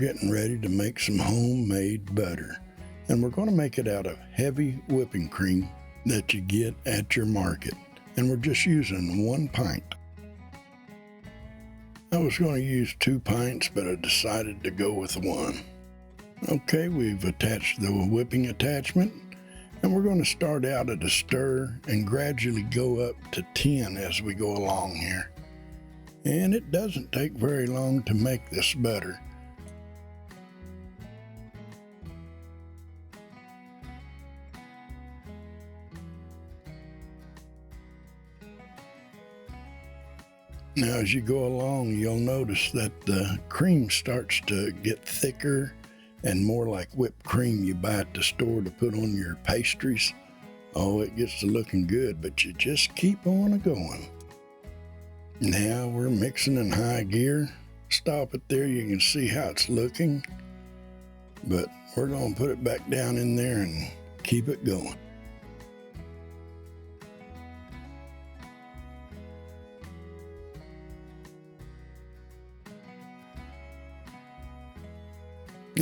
getting ready to make some homemade butter, and we're going to make it out of heavy whipping cream that you get at your market, and we're just using 1 pint. I was going to use 2 pints, but I decided to go with 1. Okay, we've attached the whipping attachment, and we're going to start out at a stir and gradually go up to 10 as we go along here. And it doesn't take very long to make this butter. Now as you go along, you'll notice that the cream starts to get thicker and more like whipped cream you buy at the store to put on your pastries. Oh, it gets to looking good, but you just keep on going. Now we're mixing in high gear. Stop it there, you can see how it's looking. But we're going to put it back down in there and keep it going.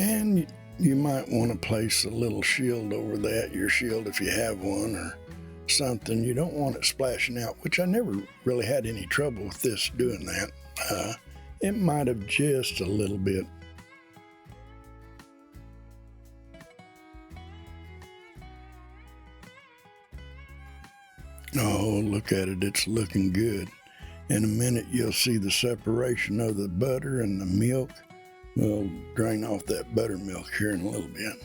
And you might want to place a little shield over that, your shield if you have one, or something. You don't want it splashing out, which I never really had any trouble with this doing that. It might have just a little bit. Oh, look at it, it's looking good. In a minute you'll see the separation of the butter and the milk. We'll drain off that buttermilk here in a little bit.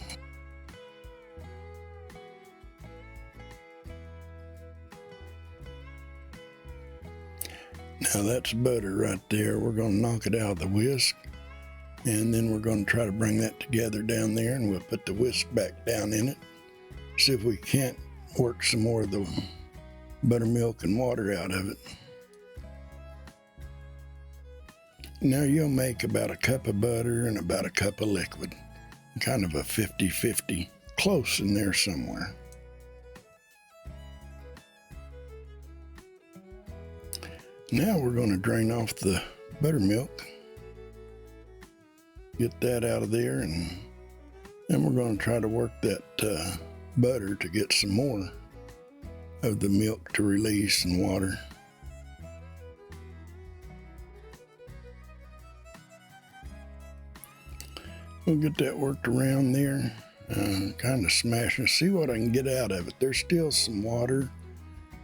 Now that's butter right there. We're going to knock it out of the whisk, and then we're going to try to bring that together down there, and we'll put the whisk back down in it. See if we can't work some more of the buttermilk and water out of it. Now you'll make about a cup of butter and about a cup of liquid. Kind of a 50-50, close in there somewhere. Now we're going to drain off the buttermilk. Get that out of there, and then we're going to try to work that butter to get some more of the milk to release and water. We'll get that worked around there, kind of smashing, see what I can get out of it. There's still some water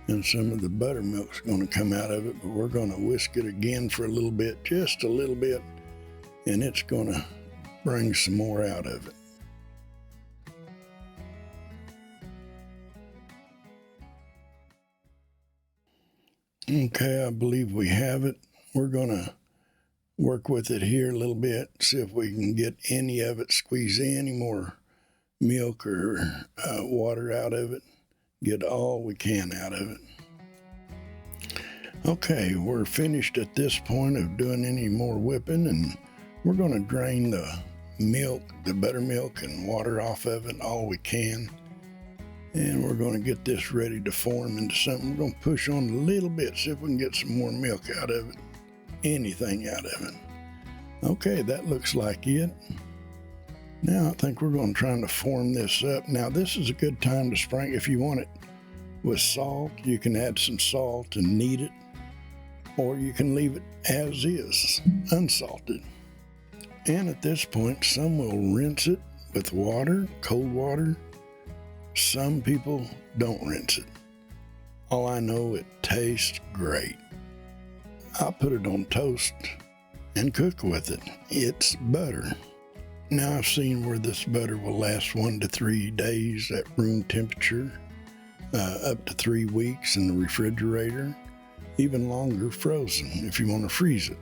and some of the buttermilk's going to come out of it, but we're going to whisk it again for a little bit, just a little bit, and it's going to bring some more out of it. Okay, I believe we have it. We're going to work with it here a little bit, see if we can get any of it, squeeze any more milk or water out of it, get all we can out of it. Okay, we're finished at this point of doing any more whipping, and we're going to drain the milk, the buttermilk and water off of it all we can. And we're going to get this ready to form into something. We're going to push on a little bit, see if we can get some more milk out of it. Anything out of it. Okay, that looks like it. Now I think we're going to try to form this up. Now this is a good time to sprinkle. If you want it with salt, you can add some salt and knead it, or you can leave it as is, unsalted. And at this point, some will rinse it with water, cold water. Some people don't rinse it. All I know, it tastes great. I'll put it on toast and cook with it. It's butter. Now I've seen where this butter will last 1 to 3 days at room temperature, up to 3 weeks in the refrigerator, even longer frozen if you want to freeze it.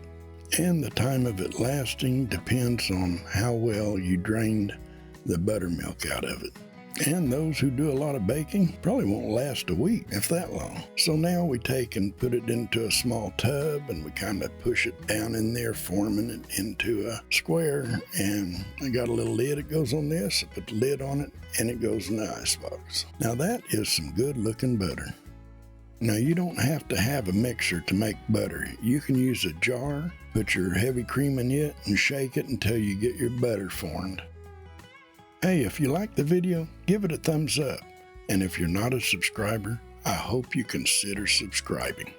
And the time of it lasting depends on how well you drained the buttermilk out of it. And those who do a lot of baking probably won't last a week, if that long. So now we take and put it into a small tub, and we kind of push it down in there, forming it into a square. And I got a little lid that goes on this. I put the lid on it, and it goes in the icebox. Now that is some good looking butter. Now, you don't have to have a mixer to make butter. You can use a jar, put your heavy cream in it, and shake it until you get your butter formed. Hey, if you like the video, give it a thumbs up. And if you're not a subscriber, I hope you consider subscribing.